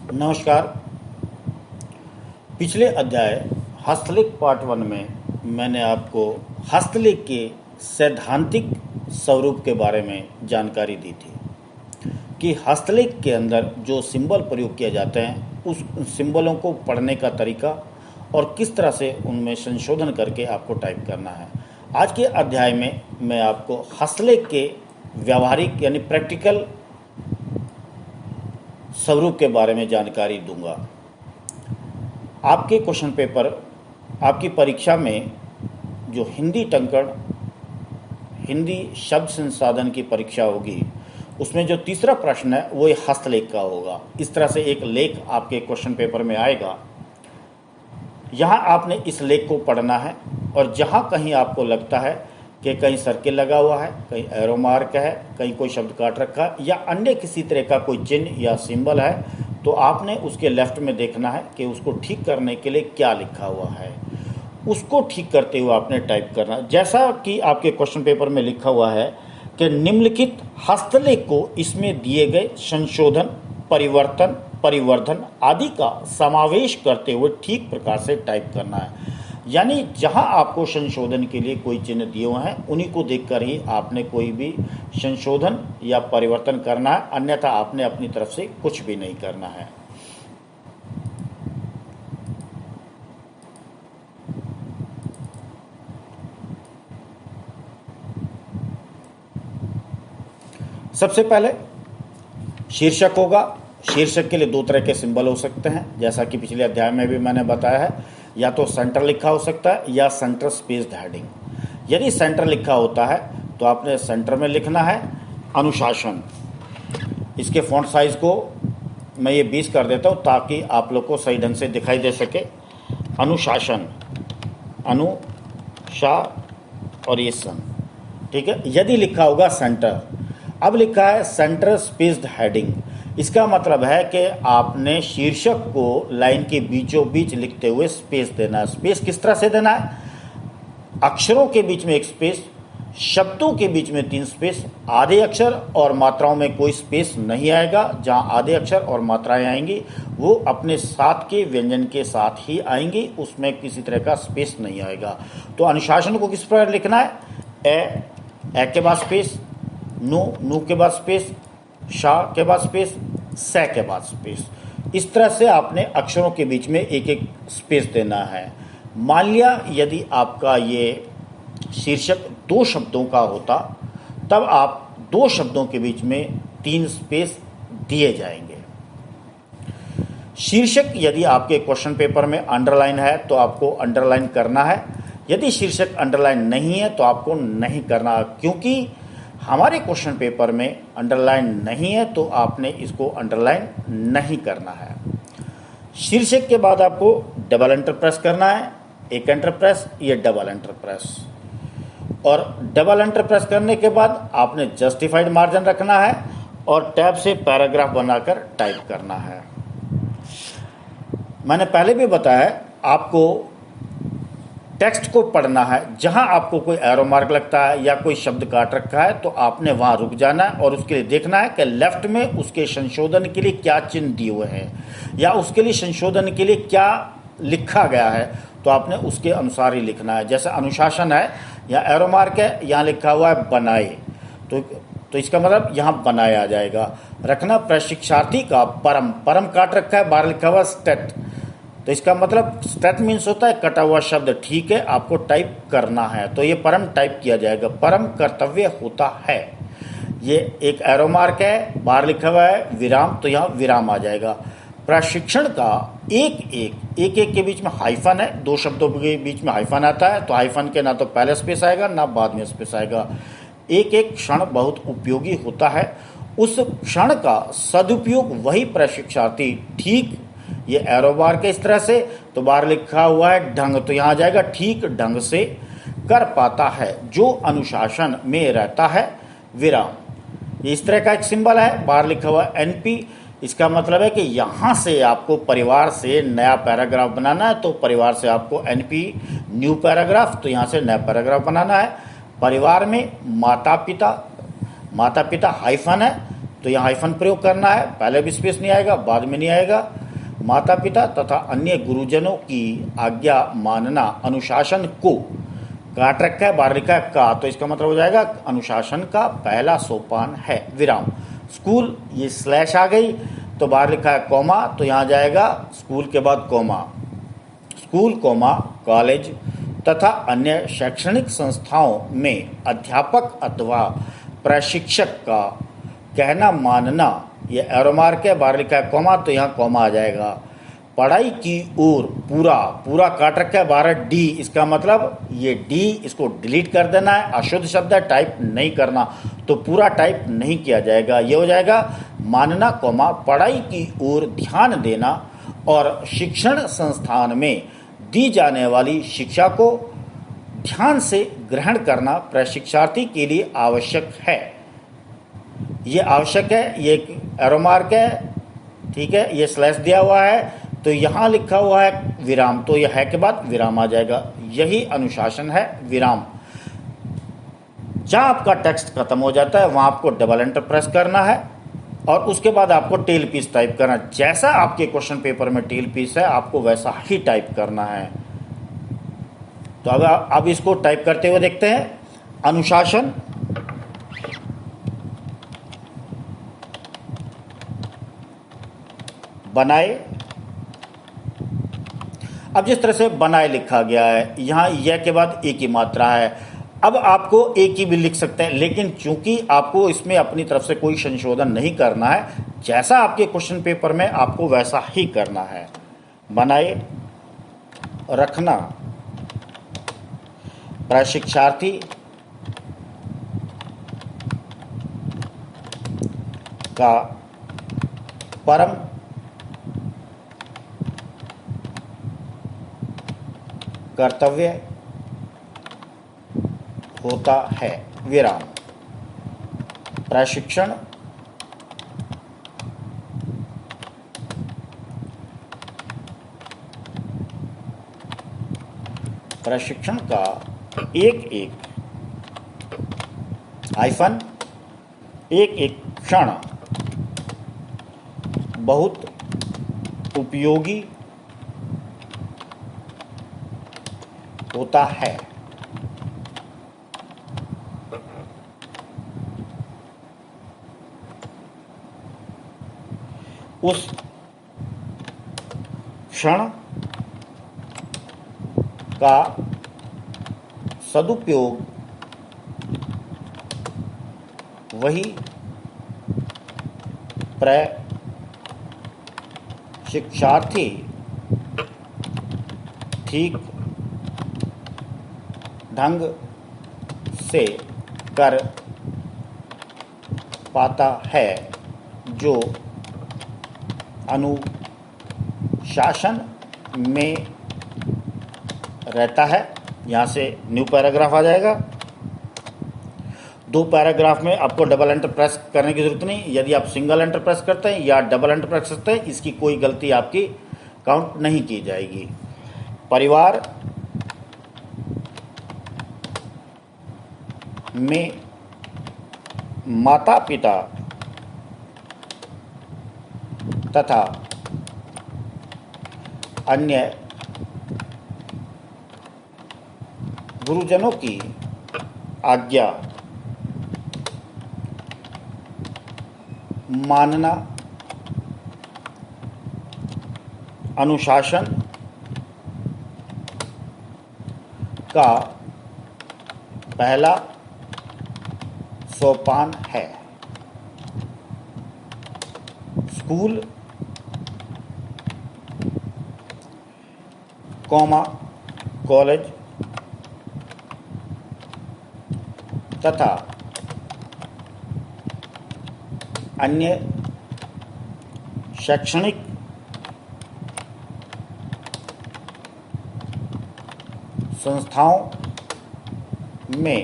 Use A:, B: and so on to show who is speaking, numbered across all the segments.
A: नमस्कार। पिछले अध्याय हस्तलेख पार्ट 1 में मैंने आपको हस्तलेख के सैद्धांतिक स्वरूप के बारे में जानकारी दी थी कि हस्तलेख के अंदर जो सिंबल प्रयोग किए जाते हैं उस सिंबलों को पढ़ने का तरीका और किस तरह से उनमें संशोधन करके आपको टाइप करना है। आज के अध्याय में मैं आपको हस्तलेख के व्यावहारिक यानी प्रैक्टिकल स्वरूप के बारे में जानकारी दूंगा। आपके क्वेश्चन पेपर, आपकी परीक्षा में जो हिंदी टंकण, हिंदी शब्द संसाधन की परीक्षा होगी, उसमें जो तीसरा प्रश्न है वो हस्तलेख का होगा। इस तरह से एक लेख आपके क्वेश्चन पेपर में आएगा। यहाँ आपने इस लेख को पढ़ना है और जहाँ कहीं आपको लगता है कि कहीं सर्किल लगा हुआ है, कहीं एरो मार्क है, कहीं कोई शब्द काट रखा है या अन्य किसी तरह का कोई चिन्ह या सिंबल है, तो आपने उसके लेफ्ट में देखना है कि उसको ठीक करने के लिए क्या लिखा हुआ है। उसको ठीक करते हुए आपने टाइप करना, जैसा कि आपके क्वेश्चन पेपर में लिखा हुआ है कि निम्नलिखित हस्तलेख को इसमें दिए गए संशोधन, परिवर्तन, परिवर्धन आदि का समावेश करते हुए ठीक प्रकार से टाइप करना है। यानी जहां आपको संशोधन के लिए कोई चिन्ह दिए हुए हैं उन्हीं को देखकर ही आपने कोई भी संशोधन या परिवर्तन करना है, अन्यथा आपने अपनी तरफ से कुछ भी नहीं करना है। सबसे पहले शीर्षक होगा। शीर्षक के लिए दो तरह के सिंबल हो सकते हैं, जैसा कि पिछले अध्याय में भी मैंने बताया है। या तो सेंटर लिखा हो सकता है या सेंटर स्पेस्ड हेडिंग। यदि सेंटर लिखा होता है तो आपने सेंटर में लिखना है अनुशासन। इसके फ़ॉन्ट साइज़ को मैं ये 20 कर देता हूँ ताकि आप लोग को सही ढंग से दिखाई दे सके। अनुशासन, अनुशा और ये सन, ठीक है। यदि लिखा होगा सेंटर, अब लिखा है सेंटर स्पेस्ड हेडिंग, इसका मतलब है कि आपने शीर्षक को लाइन के बीचों बीच लिखते हुए स्पेस देना है। स्पेस किस तरह से देना है? अक्षरों के बीच में एक स्पेस, शब्दों के बीच में 3 स्पेस, आधे अक्षर और मात्राओं में कोई स्पेस नहीं आएगा। जहां आधे अक्षर और मात्राएं आएंगी वो अपने साथ के व्यंजन के साथ ही आएंगी, उसमें किसी तरह का स्पेस नहीं आएगा। तो अनुशासन को किस प्रकार लिखना है? ए के बाद स्पेस, नू के बाद स्पेस, शा के बाद स्पेस, से के बाद स्पेस। इस तरह से आपने अक्षरों के बीच में एक एक स्पेस देना है। मान लिया यदि आपका ये शीर्षक 2 शब्दों का होता, तब आप 2 शब्दों के बीच में 3 स्पेस दिए जाएंगे। शीर्षक यदि आपके क्वेश्चन पेपर में अंडरलाइन है तो आपको अंडरलाइन करना है। यदि शीर्षक अंडरलाइन नहीं है तो आपको नहीं करना, क्योंकि हमारे क्वेश्चन पेपर में अंडरलाइन नहीं है तो आपने इसको अंडरलाइन नहीं करना है। शीर्षक के बाद आपको डबल एंटर प्रेस करना है, एक एंटर प्रेस, ये डबल एंटर प्रेस। और डबल एंटर प्रेस करने के बाद आपने जस्टिफाइड मार्जिन रखना है और टैब से पैराग्राफ बनाकर टाइप करना है। मैंने पहले भी बताया आपको टेक्स्ट को पढ़ना है। जहां आपको कोई एरो मार्क लगता है या कोई शब्द काट रखा है तो आपने वहां रुक जाना है और उसके लिए देखना है कि लेफ्ट में उसके संशोधन के लिए क्या चिन्ह दिए हुए हैं या उसके लिए संशोधन के लिए क्या लिखा गया है, तो आपने उसके अनुसार ही लिखना है। जैसे अनुशासन है, या एरो मार्क है, यहाँ लिखा हुआ है बनाए, तो इसका मतलब यहाँ बनाया जाएगा। रखना प्रशिक्षार्थी का परम, परम काट रखा है, बाहर लिखा हुआ स्टेट, तो इसका मतलब स्टेट मीन्स होता है कटा हुआ शब्द, ठीक है, आपको टाइप करना है तो ये परम टाइप किया जाएगा। परम कर्तव्य होता है। ये एक एरो मार्क है, बाहर लिखा हुआ है विराम, तो यहाँ विराम आ जाएगा। प्रशिक्षण का एक के बीच में हाइफन है, 2 शब्दों के बीच में हाइफन आता है तो हाइफन के ना तो पहले स्पेस आएगा ना बाद में स्पेस आएगा। एक क्षण बहुत उपयोगी होता है, उस क्षण का सदुपयोग वही प्रशिक्षार्थी ठीक, ये एरो बार के इस तरह से, तो बाहर लिखा हुआ है ढंग, तो यहाँ आ जाएगा ठीक ढंग से कर पाता है जो अनुशासन में रहता है विराम। ये इस तरह का एक सिंबल है, बाहर लिखा हुआ है एनपी, इसका मतलब है कि यहाँ से आपको परिवार से नया पैराग्राफ बनाना है, तो परिवार से आपको एनपी न्यू पैराग्राफ, तो यहाँ से नया पैराग्राफ बनाना है। परिवार में माता पिता हाइफन है तो यहाँ हाइफन प्रयोग करना है, पहले भी स्पेस नहीं आएगा, बाद में नहीं आएगा। माता पिता तथा अन्य गुरुजनों की आज्ञा मानना अनुशासन को, काट रखा है, बाहर लिखा है का, तो इसका मतलब हो जाएगा अनुशासन का पहला सोपान है, विराम। स्कूल, ये स्लैश आ गई तो बाहर लिखा है कॉमा, तो यहाँ जाएगा स्कूल के बाद कॉमा, स्कूल कॉमा कॉलेज तथा अन्य शैक्षणिक संस्थाओं में अध्यापक अथवा प्रशिक्षक का कहना मानना, ये एरो मार्क है, बाहर लिखा है कॉमा, तो यहाँ कॉमा आ जाएगा। पढ़ाई की ओर, पूरा पूरा काट रखा है, 12D, इसका मतलब ये D इसको डिलीट कर देना है, अशुद्ध शब्द है, टाइप नहीं करना, तो पूरा टाइप नहीं किया जाएगा। ये हो जाएगा मानना कॉमा पढ़ाई की ओर ध्यान देना और शिक्षण संस्थान में दी जाने वाली शिक्षा को ध्यान से ग्रहण करना प्रशिक्षार्थी के लिए आवश्यक है। ये आवश्यक है, ये एक एरो मार्क है, ठीक है, ये स्लैश दिया हुआ है, तो यहाँ लिखा हुआ है विराम, तो यह है के बाद विराम आ जाएगा। यही अनुशासन है, विराम। जहाँ आपका टेक्स्ट खत्म हो जाता है वहाँ आपको डबल एंटर प्रेस करना है और उसके बाद आपको टेल पीस टाइप करना है। जैसा आपके क्वेश्चन पेपर में टेल पीस है आपको वैसा ही टाइप करना है। तो अब इसको टाइप करते हुए देखते हैं। अनुशासन बनाए, अब जिस तरह से बनाए लिखा गया है, यहाँ यह के बाद एक ही मात्रा है। अब आपको एक ही भी लिख सकते हैं, लेकिन चूंकि आपको इसमें अपनी तरफ से कोई संशोधन नहीं करना है, जैसा आपके क्वेश्चन पेपर में आपको वैसा ही करना है। बनाए रखना प्रशिक्षार्थी का परम कर्तव्य होता है, विराम। प्रशिक्षण का एक एक हाइफन, एक एक क्षण बहुत उपयोगी होता है। उस क्षण का सदुपयोग वही प्रशिक्षार्थी ठीक ढंग से कर पाता है जो अनुशासन में रहता है। यहाँ से न्यू पैराग्राफ आ जाएगा। 2 पैराग्राफ में आपको डबल एंटर प्रेस करने की जरूरत नहीं। यदि आप सिंगल एंटर प्रेस करते हैं या डबल एंटर प्रेस करते हैं, इसकी कोई गलती आपकी काउंट नहीं की जाएगी। परिवार में माता पिता तथा अन्य गुरुजनों की आज्ञा मानना अनुशासन का पहला सोपान है। स्कूल कॉमा कॉलेज तथा अन्य शैक्षणिक संस्थाओं में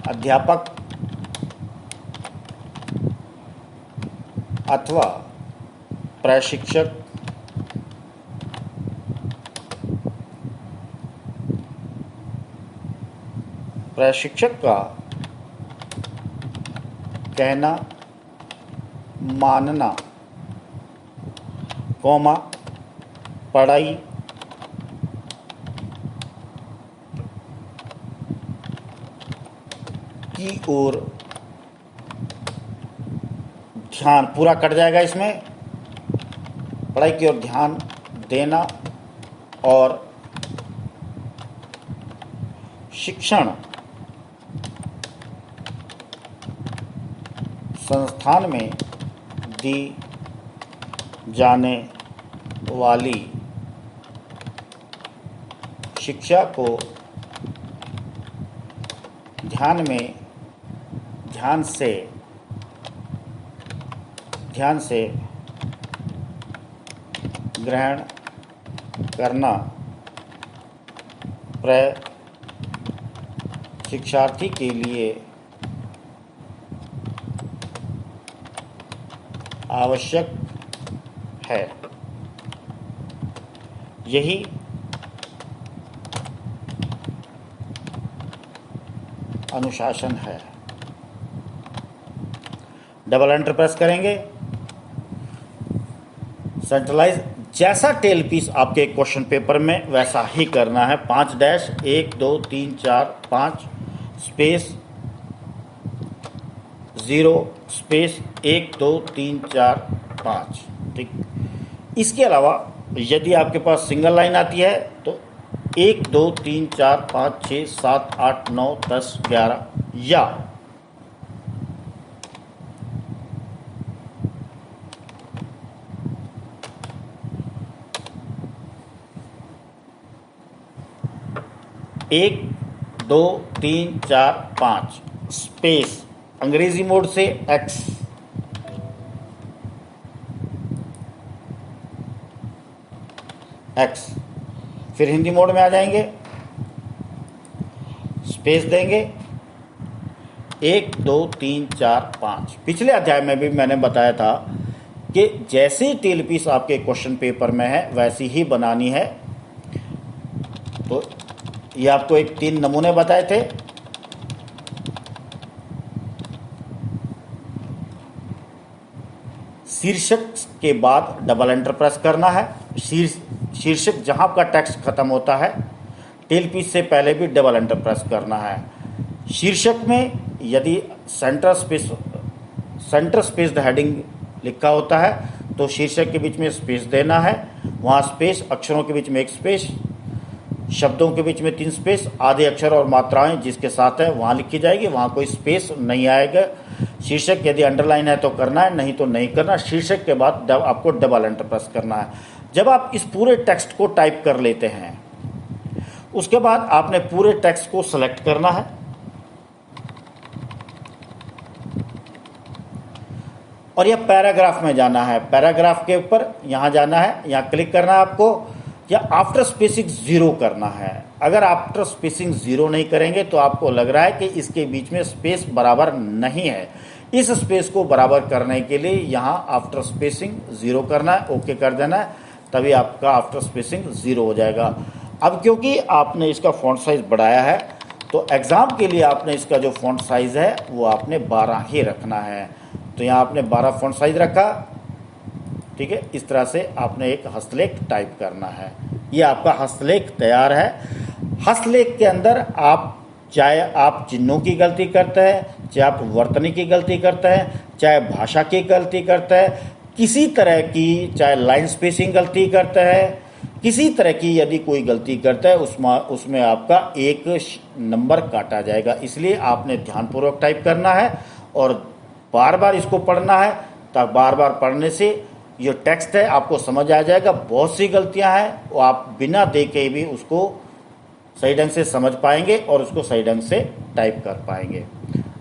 A: अध्यापक अथवा प्रशिक्षक का कहना, मानना, कौमा, पढ़ाई, की ओर ध्यान, पूरा कट जाएगा इसमें, पढ़ाई की ओर ध्यान देना और शिक्षण संस्थान में दी जाने वाली शिक्षा को ध्यान से ग्रहण करना शिक्षार्थी के लिए आवश्यक है। यही अनुशासन है। डबल एंटर प्रेस करेंगे, सेंट्रलाइज, जैसा टेल पीस आपके क्वेश्चन पेपर में वैसा ही करना है। 5 डैश 1 2 3 4 5 स्पेस 0 स्पेस 1 2 3 4 5। ठीक, इसके अलावा यदि आपके पास सिंगल लाइन आती है तो 1 2 3 4 5 6 7 8 9 10 11 या एक 2 3 4 5 स्पेस अंग्रेजी मोड से एक्स, फिर हिंदी मोड में आ जाएंगे, स्पेस देंगे 1 2 3 4 5। पिछले अध्याय में भी मैंने बताया था कि जैसे ही टेल पीस आपके क्वेश्चन पेपर में है वैसी ही बनानी है। तो ये आपको 3 नमूने बताए थे। शीर्षक के बाद डबल एंटर प्रेस करना है। शीर्षक जहां आपका टेक्स्ट खत्म होता है, टेल पीस से पहले भी डबल एंटर प्रेस करना है। शीर्षक में यदि सेंटर स्पेस्ड हेडिंग लिखा होता है तो शीर्षक के बीच में स्पेस देना है। वहाँ स्पेस, अक्षरों के बीच में 1 स्पेस, शब्दों के बीच में 3 स्पेस, आधे अक्षर और मात्राएं जिसके साथ है वहाँ लिखी जाएगी, वहाँ कोई स्पेस नहीं आएगा। शीर्षक यदि अंडरलाइन है तो करना है, नहीं तो नहीं करना। शीर्षक के बाद आपको डबल एंटर प्रेस करना है। जब आप इस पूरे टेक्स्ट को टाइप कर लेते हैं उसके बाद आपने पूरे टेक्स्ट को सेलेक्ट करना है और यह पैराग्राफ में जाना है। पैराग्राफ के ऊपर यहाँ जाना है, यहाँ क्लिक करना है आपको, या आफ्टर स्पेसिंग 0 करना है। अगर आफ्टर स्पेसिंग 0 नहीं करेंगे तो आपको लग रहा है कि इसके बीच में स्पेस बराबर नहीं है। इस स्पेस को बराबर करने के लिए यहाँ आफ्टर स्पेसिंग 0 करना है, ओके कर देना है, तभी आपका आफ्टर स्पेसिंग 0 हो जाएगा। अब क्योंकि आपने इसका फॉन्ट साइज बढ़ाया है तो एग्ज़ाम के लिए आपने इसका जो फॉन्ट साइज है वो आपने 12 ही रखना है। तो यहाँ आपने 12 फॉन्ट साइज रखा। ठीक है, इस तरह से आपने एक हस्तलेख टाइप करना है। ये आपका हस्तलेख तैयार है। हस्तलेख के अंदर चाहे आप चिन्हों की गलती करते हैं, चाहे आप वर्तनी की गलती करते हैं, चाहे भाषा की गलती करते हैं, किसी तरह की, चाहे लाइन स्पेसिंग गलती करते हैं, किसी तरह की यदि कोई गलती करता है उसमें आपका 1 नंबर काटा जाएगा। इसलिए आपने ध्यानपूर्वक टाइप करना है और बार बार इसको पढ़ना है, तब बार बार पढ़ने से ये टेक्स्ट है आपको समझ आ जाएगा। बहुत सी गलतियां हैं वो आप बिना देखे भी उसको सही ढंग से समझ पाएंगे और उसको सही ढंग से टाइप कर पाएंगे।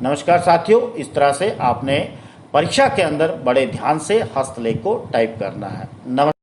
A: नमस्कार साथियों, इस तरह से आपने परीक्षा के अंदर बड़े ध्यान से हस्तलेख को टाइप करना है। नमस्कार।